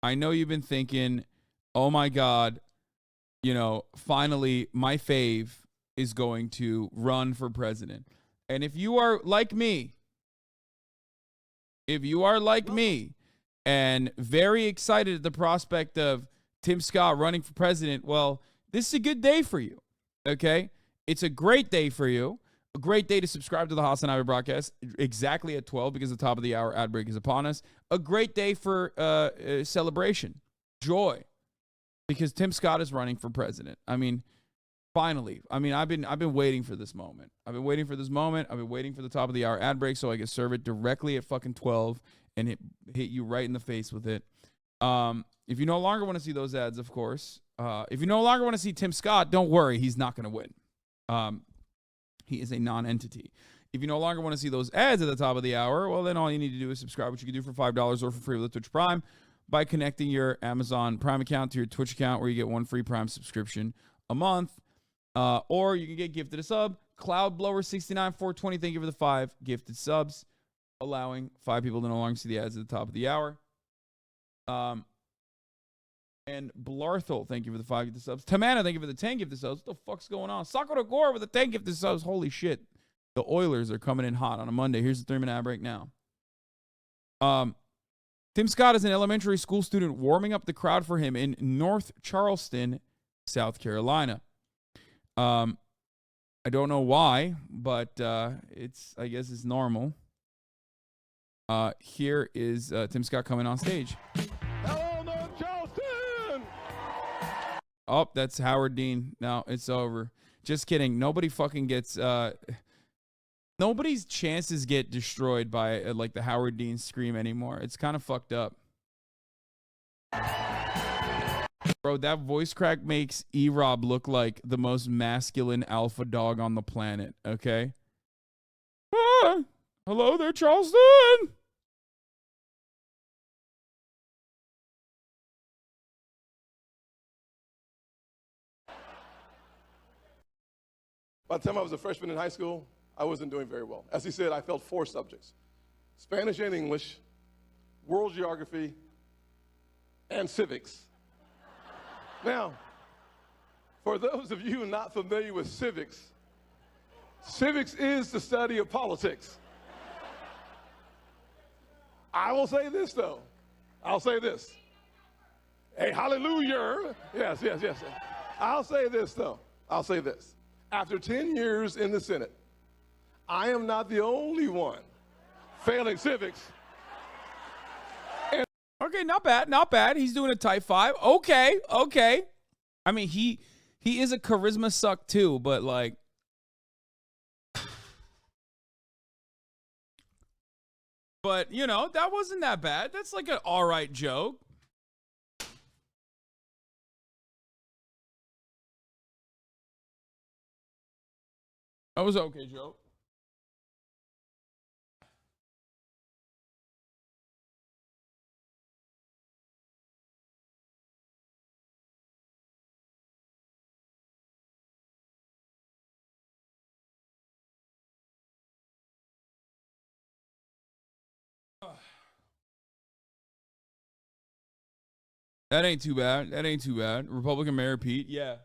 I know you've been thinking, oh my God, finally my fave is going to run for president. And if you are like me, and very excited at the prospect of Tim Scott running for president, well, this is a good day for you, okay? It's a great day for you. A great day to subscribe to the Hasanabi broadcast exactly at 12 because the top of the hour ad break is upon us. A great day for celebration, joy, because Tim Scott is running for president. I mean, finally. I mean, I've been waiting for this moment. I've been waiting for the top of the hour ad break so I can serve it directly at fucking 12 and hit you right in the face with it. If you no longer want to see those ads, of course. If you no longer want to see Tim Scott, don't worry. He's not going to win. He is a non-entity. If you no longer want to see those ads at the top of the hour, well, then all you need to do is subscribe, which you can do for $5 or for free with Twitch Prime by connecting your Amazon Prime account to your Twitch account, where you get one free Prime subscription a month. Or you can get gifted a sub. Cloudblower69-420, thank you for the 5 gifted subs, allowing 5 people to no longer see the ads at the top of the hour. And Blarthel, thank you for the 5 gifted subs. Tamana, thank you for the 10 gifted subs. What the fuck's going on? Sakura Gore with the 10 gifted subs. Holy shit. The Oilers are coming in hot on a Monday. Here's the 3-minute ad break now. Tim Scott is an elementary school student warming up the crowd for him in North Charleston, South Carolina. I don't know why, but I guess it's normal. Here is Tim Scott coming on stage. Hello, North Charleston! Oh, that's Howard Dean. No, it's over. Just kidding. Nobody fucking gets... nobody's chances get destroyed by like the Howard Dean scream anymore. It's kind of fucked up. Bro, that voice crack makes E-Rob look like the most masculine alpha dog on the planet, okay? Hello there, Charleston! By the time I was a freshman in high school, I wasn't doing very well. As he said, I failed 4 subjects: Spanish and English, world geography, and civics. Now, for those of you not familiar with civics, civics is the study of politics. I will say this, though. I'll say this. Hey, hallelujah. Yes. I'll say this, though. I'll say this. After 10 years in the Senate, I am not the only one failing civics. Okay, not bad. He's doing a type 5. Okay. I mean, he is a charisma suck too, but like, but that wasn't that bad. That's like an all right joke. That was okay joke. That ain't too bad. Republican Mayor Pete, yeah.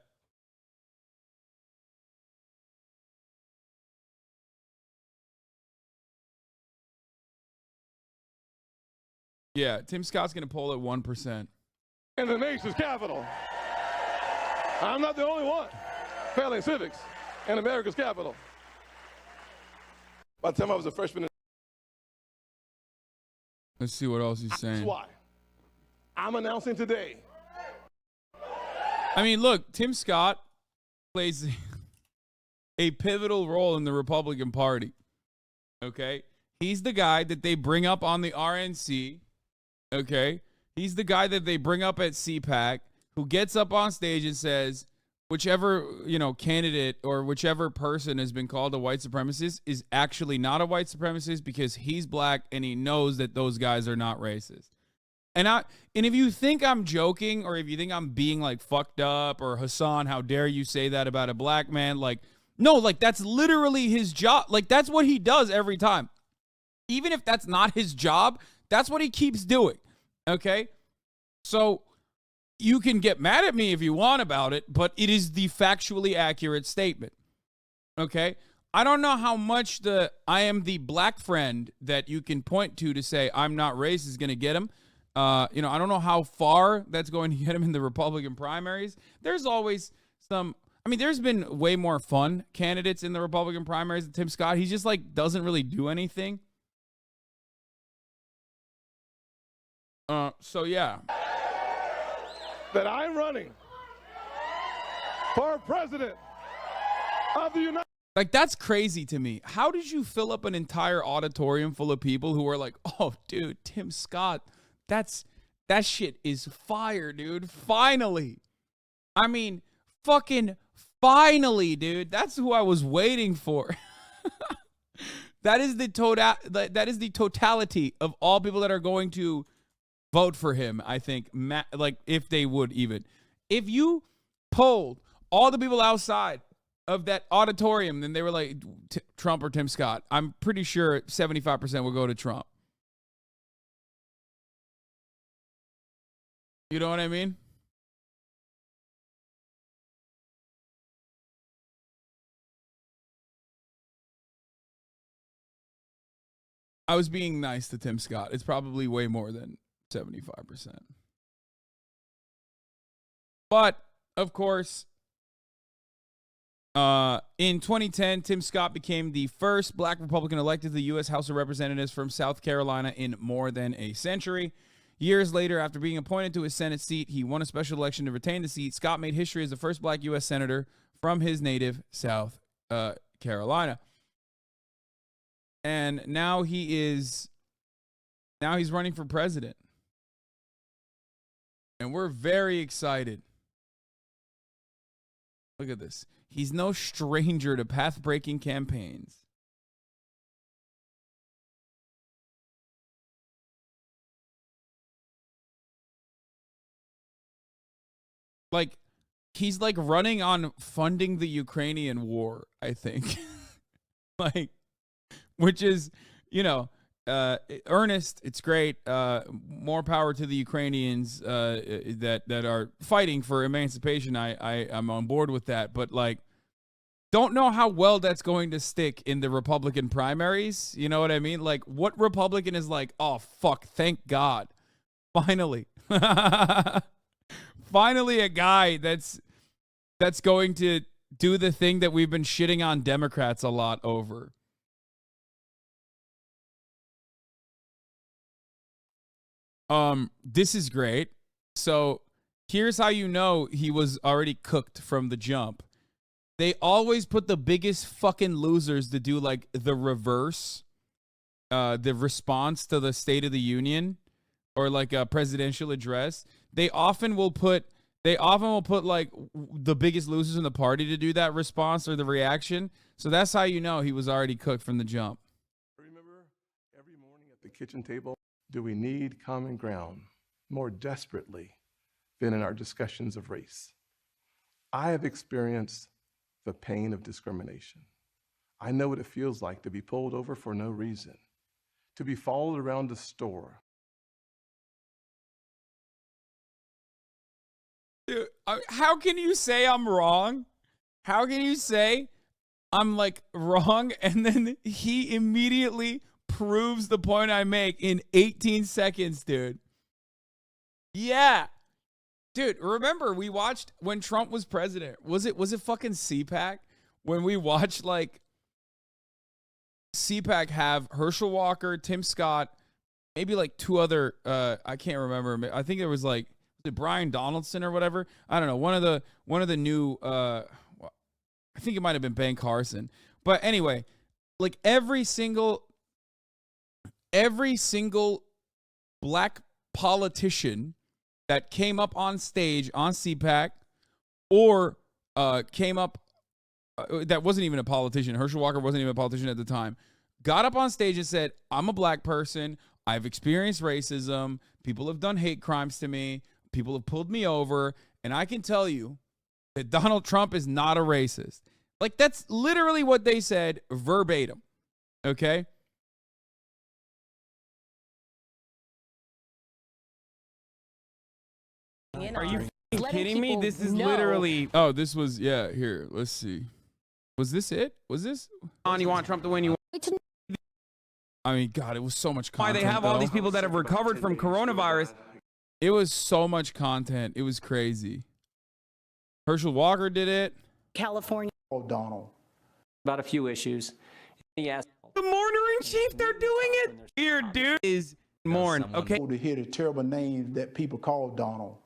Yeah, Tim Scott's going to poll at 1%. In the nation's capital. I'm not the only one failing civics in America's capital. By the time I was a freshman. Let's see what else he's saying. That's why I'm announcing today. I mean, look, Tim Scott plays a pivotal role in the Republican Party. Okay? He's the guy that they bring up on the RNC. Okay? He's the guy that they bring up at CPAC, who gets up on stage and says, whichever, candidate or whichever person has been called a white supremacist is actually not a white supremacist because he's black and he knows that those guys are not racist. And if you think I'm joking, or if you think I'm being like fucked up, or Hassan, how dare you say that about a black man? Like, no, like that's literally his job. Like that's what he does every time. Even if that's not his job, that's what he keeps doing. Okay? So you can get mad at me if you want about it, but it is the factually accurate statement. Okay? I don't know how much I am the black friend that you can point to say I'm not racist is going to get him. I don't know how far that's going to get him in the Republican primaries. There's always there's been way more fun candidates in the Republican primaries than Tim Scott. He just doesn't really do anything. So yeah. That I'm running for president of the United States. That's crazy to me. How did you fill up an entire auditorium full of people who are like, oh, dude, Tim Scott, that shit is fire, dude. Finally. I mean, fucking finally, dude. That's who I was waiting for. That is the totality of all people that are going to vote for him, I think. If they would even. If you polled all the people outside of that auditorium, then they were like, Trump or Tim Scott, I'm pretty sure 75% will go to Trump. You know what I mean? I was being nice to Tim Scott. It's probably way more than 75%. But, of course, in 2010, Tim Scott became the first black Republican elected to the U.S. House of Representatives from South Carolina in more than a century. Years later, after being appointed to his Senate seat, he won a special election to retain the seat. Scott made history as the first black U.S. senator from his native South Carolina. And now he's running for president. And we're very excited. Look at this. He's no stranger to path-breaking campaigns. He's running on funding the Ukrainian war, I think. Which is, earnest. It's great. More power to the Ukrainians that are fighting for emancipation. I'm on board with that. But don't know how well that's going to stick in the Republican primaries. You know what I mean? What Republican is oh, fuck, thank God. Finally. Finally a guy that's going to do the thing that we've been shitting on Democrats a lot over. This is great. So here's how you know he was already cooked from the jump. They always put the biggest fucking losers to do the reverse, the response to the State of the Union or a presidential address. They often will put the biggest losers in the party to do that response or the reaction. So that's how you know he was already cooked from the jump. Remember, every morning at the kitchen table, do we need common ground more desperately than in our discussions of race? I have experienced the pain of discrimination. I know what it feels like to be pulled over for no reason, to be followed around the store. Dude, how can you say I'm wrong? How can you say I'm wrong and then he immediately proves the point I make in 18 seconds, dude? Yeah. Dude, remember we watched when Trump was president. Was it fucking CPAC? When we watched CPAC have Herschel Walker, Tim Scott, maybe two other I can't remember. I think it was Brian Donaldson or whatever. I don't know. One of the new I think it might have been Ben Carson. But anyway, every single black politician that came up on stage on CPAC or came up that wasn't even a politician. Herschel Walker wasn't even a politician at the time. Got up on stage and said, I'm a black person. I've experienced racism. People have done hate crimes to me. People have pulled me over. And I can tell you that Donald Trump is not a racist. That's literally what they said verbatim. Okay? Are you Letting kidding me? people This is know- literally Oh, this was, yeah, here, let's see. Was this it? Was this? on. You want Trump to win. You I mean, God, it was so much why content. they have all though. these people that have recovered from coronavirus. It was so much content. It was crazy. Herschel Walker did it. California. O'Donnell. About a few issues. He asked, The mourner in chief, they're doing it. Weird, dude. Is mourn. Okay. To hear the terrible names that people call Donald.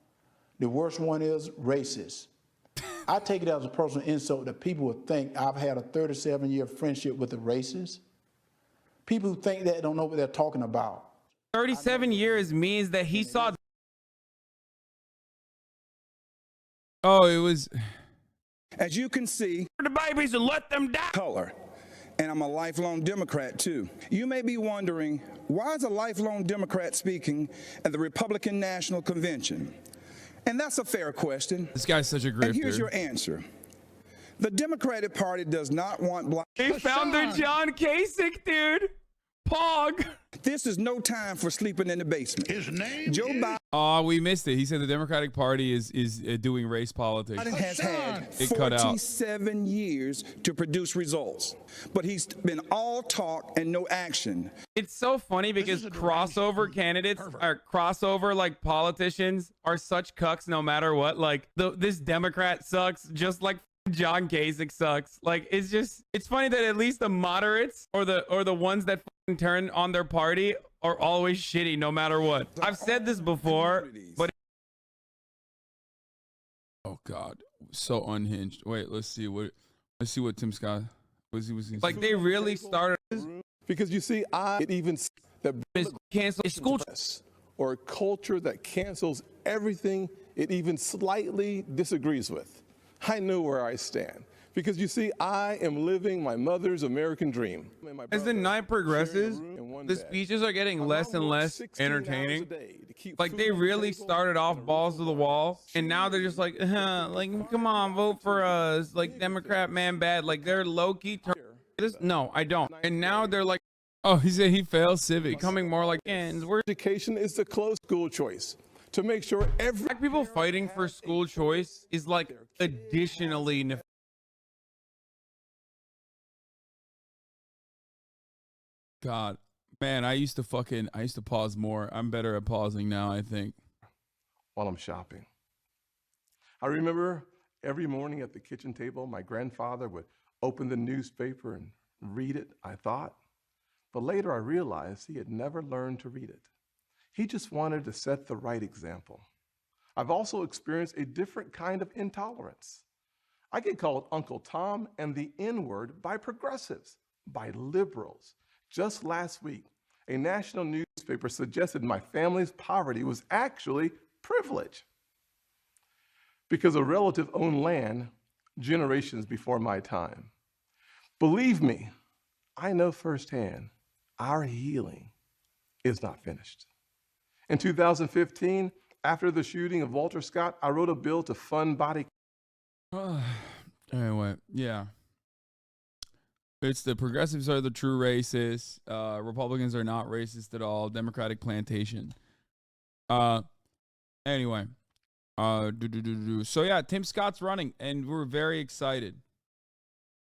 The worst one is racist. I take it as a personal insult that people would think I've had a 37-year friendship with a racist. People who think that don't know what they're talking about. 37 years means that he saw. Oh, it was. As you can see, The babies and let them die. color. And I'm a lifelong Democrat, too. You may be wondering, why is a lifelong Democrat speaking at the Republican National Convention? And that's a fair question. This guy's such a And grifter. here's your answer. The Democratic Party does not want black. They found their John Kasich, dude. Pog. This is no time for sleeping in the basement. His name Joe Biden Oh, we missed it. He said the Democratic Party is doing race politics. has had It cut out. 47 years to produce results. But he's been all talk and no action. It's so funny because crossover candidates or crossover like politicians are such cucks no matter what. Like this Democrat sucks just like John Kasich sucks. Like it's funny that at least the moderates or the ones that turn on their party are always shitty no matter what. I've said this before, but Oh God, so unhinged. Wait, let's see what Tim Scott was he like they really started Because you see, it even that cancel school. or a culture that cancels everything it even slightly disagrees with. I know where I stand. Because you see, I am living my mother's American dream. As the night progresses, the speeches are getting less and less entertaining. Like they really started off balls to the wall, and now they're just like come on, vote for us, like Democrat man bad. Like they're low key. No, I don't. And now they're like, Oh, he said he failed civics. becoming more like ends. We're Education is the closed school choice to make sure every black people fighting for school choice is like additionally God, man, I used to pause more. I'm better at pausing now, I think. while I'm shopping. I remember every morning at the kitchen table, my grandfather would open the newspaper and read it, I thought. But later I realized he had never learned to read it. He just wanted to set the right example. I've also experienced a different kind of intolerance. I get called Uncle Tom and the N-word by progressives, by liberals. Just last week, a national newspaper suggested my family's poverty was actually privilege because a relative owned land generations before my time. Believe me, I know firsthand our healing is not finished. In 2015, after the shooting of Walter Scott, I wrote a bill to fund body. Anyway, yeah. It's the progressives are the true racists. Republicans are not racist at all. Democratic plantation. Anyway. So yeah, Tim Scott's running, and we're very excited.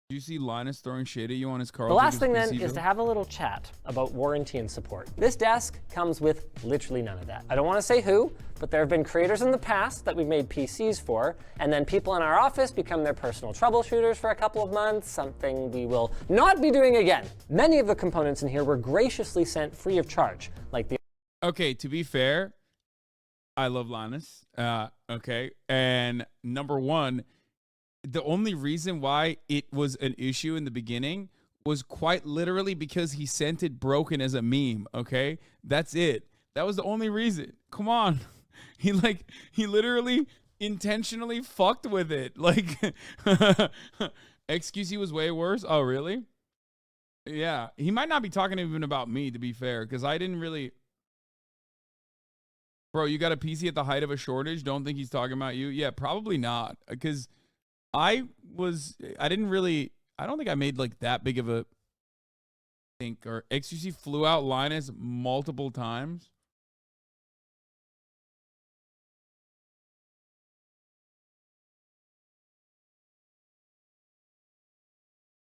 Do you see Linus throwing shade at you on his car? The last thing then is to have a little chat about warranty and support. This desk comes with literally none of that. I don't want to say who, but there have been creators in the past that we've made PCs for, and then people in our office become their personal troubleshooters for a couple of months, something we will not be doing again. Many of the components in here were graciously sent free of charge, like the Okay, to be fair, I love Linus. Okay, and number one, the only reason why it was an issue in the beginning was quite literally because he sent it broken as a meme. Okay, that's it. That was the only reason. Come on, he literally intentionally fucked with it. Like, XQC was way worse. Oh, really? Yeah, he might not be talking even about me, to be fair, because I didn't really. Bro, you got a PC at the height of a shortage? Don't think he's talking about you? Yeah, probably not, because I don't think I made like that big of a think, or XQC flew out Linus multiple times.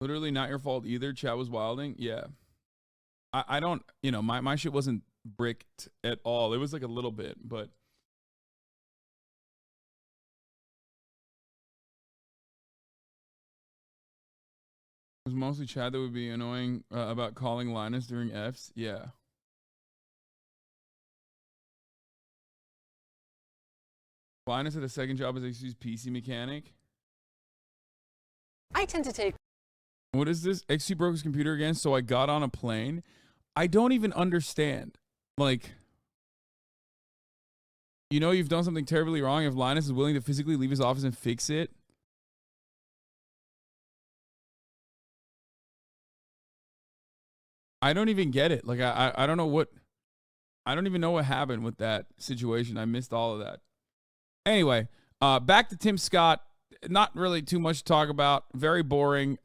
Literally not your fault either. Chat was wilding. Yeah. I don't, you know, my shit wasn't bricked at all. It was like a little bit, but it was mostly Chad that would be annoying about calling Linus during Fs. Yeah. Linus had a second job as a PC mechanic. I tend to take What is this? XC broke his computer again, so I got on a plane. I don't even understand. Like, you know you've done something terribly wrong if Linus is willing to physically leave his office and fix it. I don't even get it. Like, I don't know what... I don't even know what happened with that situation. I missed all of that. Anyway, back to Tim Scott. Not really too much to talk about. Very boring.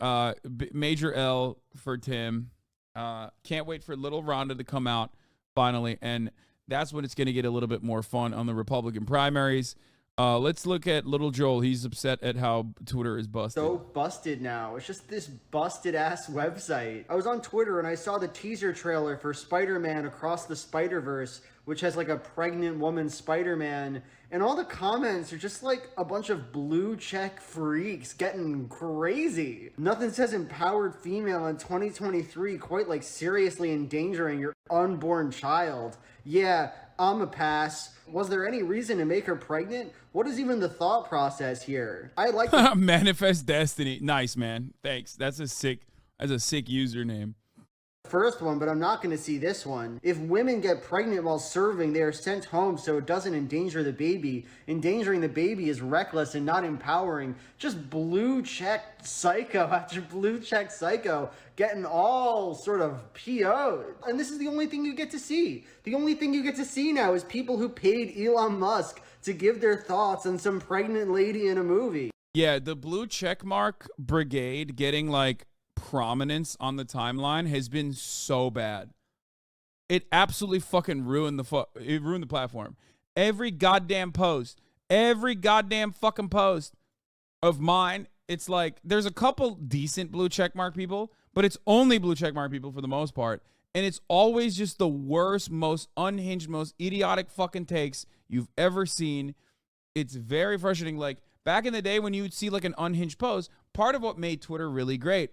Major L for Tim. Can't wait for little Rhonda to come out finally. And that's when it's going to get a little bit more fun on the Republican primaries. Let's look at little Joel. He's upset at how Twitter is busted. So busted now. It's just this busted ass website. I was on Twitter and I saw the teaser trailer for Spider-Man Across the Spider-Verse, which has like a pregnant woman Spider-Man, and all the comments are just like a bunch of blue check freaks getting crazy. Nothing says empowered female in 2023 quite like seriously endangering your unborn child. Yeah, I'm a pass. Was there any reason to make her pregnant? What is even the thought process here? I like Manifest Destiny. Nice, man. Thanks. That's a sick username. first one, but I'm not going to see this one. If women get pregnant while serving, they are sent home so it doesn't endanger the baby. Endangering the baby is reckless and not empowering. Just blue check psycho after blue check psycho getting all sort of PO'd. And this is the only thing you get to see. The only thing you get to see now is people who paid Elon Musk to give their thoughts on some pregnant lady in a movie. Yeah, the blue checkmark brigade getting like prominence on the timeline has been so bad. It absolutely fucking ruined the platform. Every goddamn post, every goddamn fucking post of mine, it's like there's a couple decent blue checkmark people, but it's only blue checkmark people for the most part, and it's always just the worst, most unhinged, most idiotic fucking takes you've ever seen. It's very frustrating. Like back in the day when you would see like an unhinged post, part of what made Twitter really great,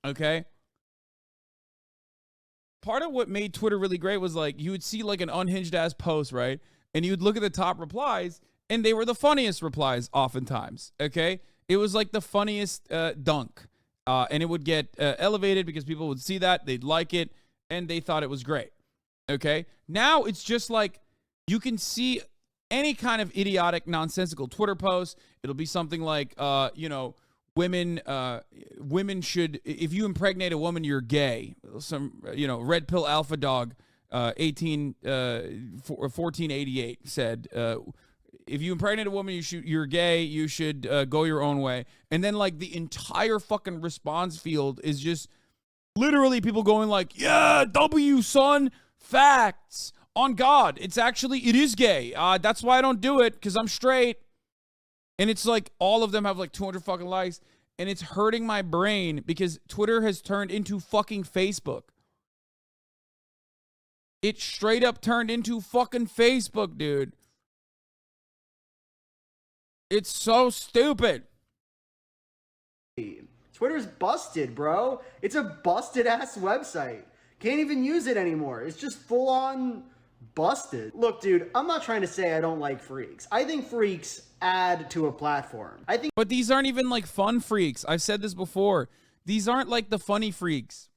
okay? Part of what made Twitter really great was like you would see like an unhinged ass post, right? And you would look at the top replies and they were the funniest replies oftentimes, okay? It was like the funniest dunk. And it would get elevated because people would see that, they'd like it, and they thought it was great, okay? Now it's just like you can see any kind of idiotic, nonsensical Twitter post. It'll be something like, women should, if you impregnate a woman, you're gay. Some, red pill alpha dog, 1488 said, if you impregnate a woman, you're gay. You should go your own way. And then like the entire fucking response field is just literally people going like, yeah, W son, facts on God. It is gay. That's why I don't do it, because I'm straight. And it's like all of them have like 200 fucking likes, and it's hurting my brain because Twitter has turned into fucking Facebook. It straight up turned into fucking Facebook, dude. It's so stupid. Twitter's busted, bro. It's a busted ass website. Can't even use it anymore. It's just full on busted. Look, dude, I'm not trying to say I don't like freaks. I think freaks add to a platform. But these aren't even like fun freaks. I've said this before. These aren't like the funny freaks.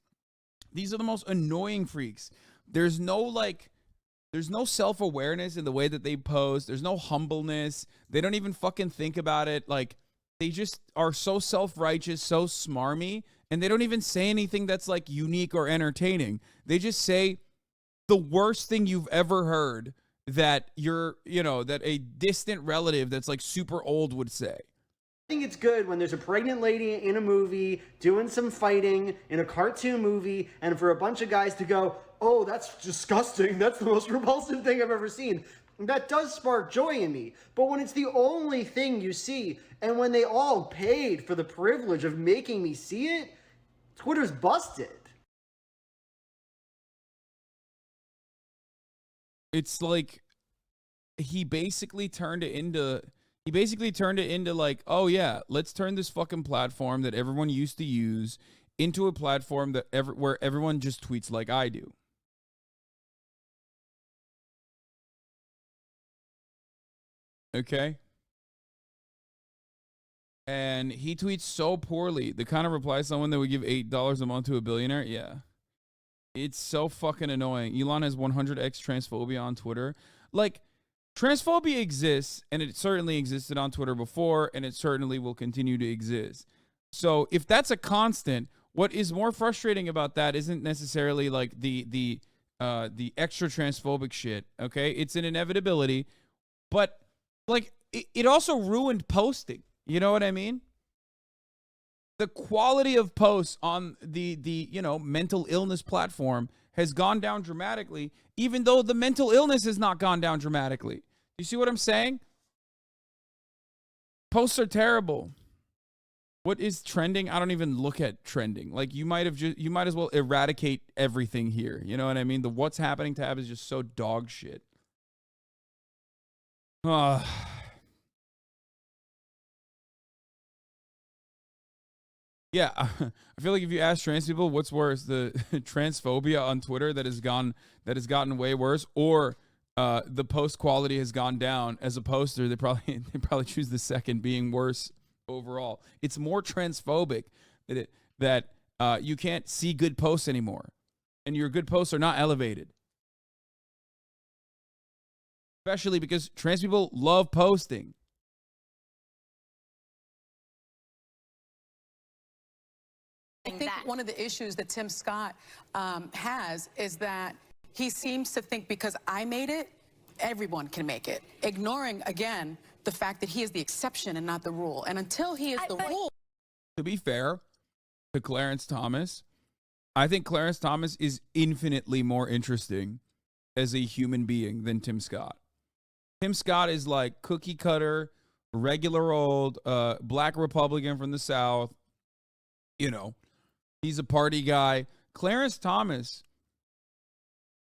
These are the most annoying freaks. There's no self-awareness in the way that they post. There's no humbleness. They don't even fucking think about it. Like, they just are so self-righteous, so smarmy, and they don't even say anything that's like unique or entertaining. They just say the worst thing you've ever heard that that a distant relative that's like super old would say. I think it's good when there's a pregnant lady in a movie doing some fighting in a cartoon movie, and for a bunch of guys to go, oh, that's disgusting. That's the most repulsive thing I've ever seen. That does spark joy in me. But when it's the only thing you see, and when they all paid for the privilege of making me see it, Twitter's busted. It's like he basically turned it into like, oh yeah, let's turn this fucking platform that everyone used to use into a platform that where everyone just tweets like I do. Okay? And he tweets so poorly. The kind of reply someone that would give $8 a month to a billionaire. Yeah. It's so fucking annoying. Elon has 100x transphobia on Twitter. Like, transphobia exists, and it certainly existed on Twitter before, and it certainly will continue to exist. So if that's a constant, what is more frustrating about that isn't necessarily like the extra transphobic shit. Okay, it's an inevitability, but like it also ruined posting. You know what I mean? The quality of posts on the mental illness platform has gone down dramatically, even though the mental illness has not gone down dramatically. You see what I'm saying? Posts are terrible. What is trending? I don't even look at trending. Like you might as well eradicate everything here. You know what I mean? The what's happening tab is just so dog shit. Yeah, I feel like if you ask trans people what's worse, the transphobia on Twitter that has gotten way worse, or the post quality has gone down as a poster, they probably choose the second, being worse overall. It's more transphobic that you can't see good posts anymore, and your good posts are not elevated. Especially because trans people love posting. I think one of the issues that Tim Scott has is that he seems to think because I made it, everyone can make it, ignoring, again, the fact that he is the exception and not the rule. And until he is the rule. To be fair to Clarence Thomas, I think Clarence Thomas is infinitely more interesting as a human being than Tim Scott. Tim Scott is like cookie cutter, regular old black Republican from the South. You know, he's a party guy. Clarence Thomas,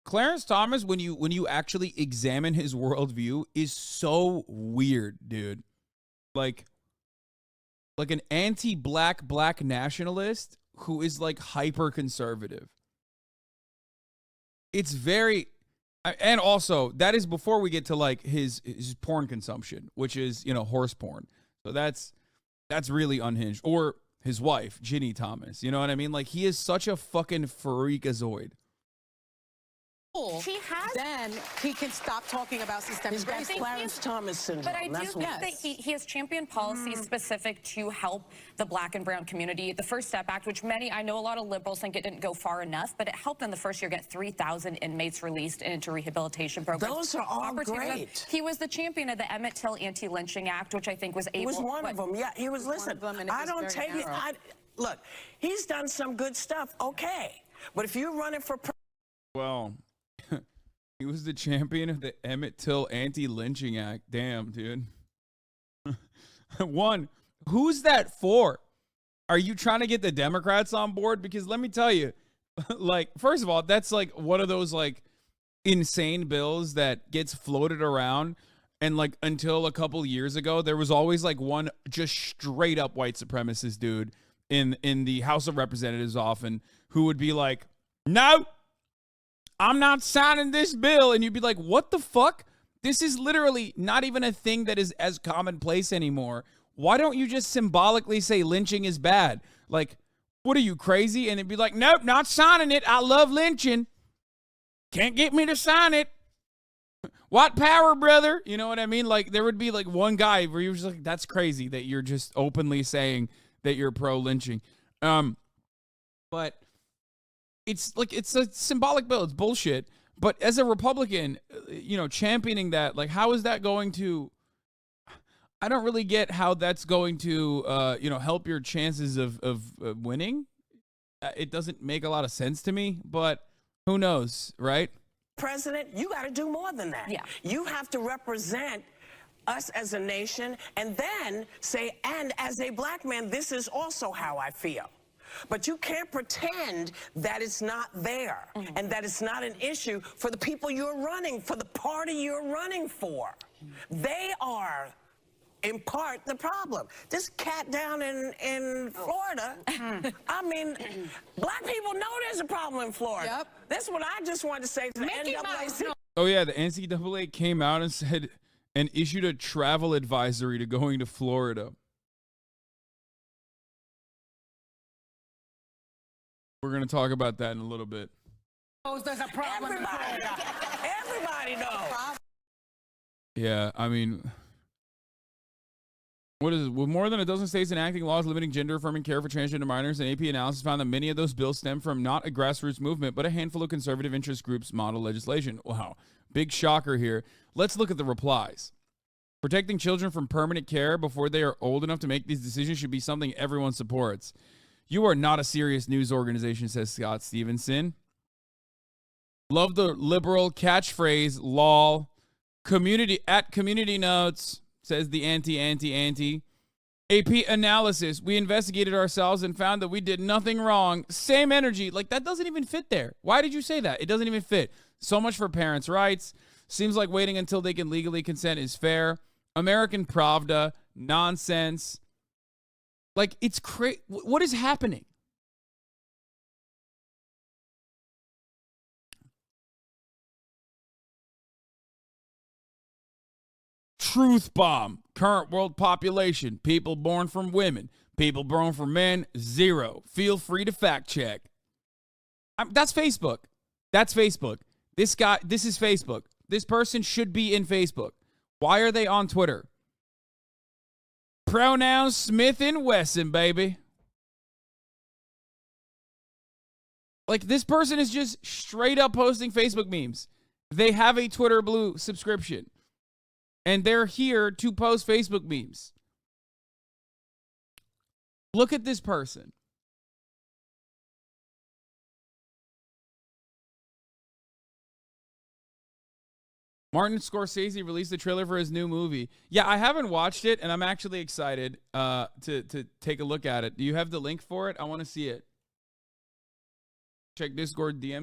when you actually examine his worldview, is so weird, dude. Like an anti-black nationalist who is like hyper conservative. It's very, and also that is before we get to like his porn consumption, which is, horse porn. So that's really unhinged. Or his wife, Ginny Thomas. You know what I mean? Like, he is such a fucking freakazoid. She has. Then he can stop talking about systemic racism. Clarence Thomas syndrome. But I do think that he has championed policies specific to help the black and brown community. The First Step Act, which I know a lot of liberals think it didn't go far enough, but it helped in the first year get 3,000 inmates released into rehabilitation programs. Those are all great. He was the champion of the Emmett Till Anti-Lynching Act, which I think was able. He was one of them. Yeah, he was. Listen, I don't take it. Look, he's done some good stuff. Okay, but if you're running for well. He was the champion of the Emmett Till Anti-Lynching Act. Damn, dude. One, who's that for? Are you trying to get the Democrats on board? Because let me tell you, like, first of all, that's like one of those like insane bills that gets floated around. And like until a couple years ago, there was always like one just straight up white supremacist dude in the House of Representatives often who would be like, no, I'm not signing this bill. And you'd be like, what the fuck? This is literally not even a thing that is as commonplace anymore. Why don't you just symbolically say lynching is bad? Like, what are you, crazy? And it'd be like, nope, not signing it. I love lynching. Can't get me to sign it. What power, brother? You know what I mean? Like, there would be like one guy where you're just like, that's crazy that you're just openly saying that you're pro lynching. But it's like, it's a symbolic bill. It's bullshit. But as a Republican, championing that, like, how is that going to, I don't really get how that's going to, help your chances of winning. It doesn't make a lot of sense to me, but who knows, right? president, you got to do more than that. Yeah. You have to represent us as a nation and then say, and as a black man, this is also how I feel. But you can't pretend that it's not there and that it's not an issue for the people you're running, for the party you're running for. They are, in part, the problem. This cat down in Florida, I mean, black people know there's a problem in Florida. Yep. That's what I just wanted to say to the NAACP. Oh, yeah, the NCAA came out and said and issued a travel advisory to going to Florida. We're going to talk about that in a little bit. There's a problem. Everybody knows. Yeah, I mean, what is it? With more than a dozen states enacting laws limiting gender-affirming care for transgender minors, an AP analysis found that many of those bills stem from not a grassroots movement, but a handful of conservative interest groups' model legislation. Wow, big shocker here. Let's look at the replies. Protecting children from permanent care before they are old enough to make these decisions should be something everyone supports. You are not a serious news organization, says Scott Stevenson. Love the liberal catchphrase, lol. Community notes, says the anti. AP analysis. We investigated ourselves and found that we did nothing wrong. Same energy. Like, that doesn't even fit there. Why did you say that? It doesn't even fit. So much for parents' rights. Seems like waiting until they can legally consent is fair. American Pravda. Nonsense. Like, it's crazy. What is happening? Truth bomb. Current world population. People born from women. People born from men. 0. Feel free to fact check. That's Facebook. That's Facebook. This is Facebook. This person should be in Facebook. Why are they on Twitter? Pronouns Smith and Wesson, baby. Like, this person is just straight up posting Facebook memes. They have a Twitter Blue subscription. And they're here to post Facebook memes. Look at this person. Martin Scorsese released the trailer for his new movie. Yeah, I haven't watched it, and I'm actually excited to take a look at it. Do you have the link for it? I want to see it. Check Discord DM.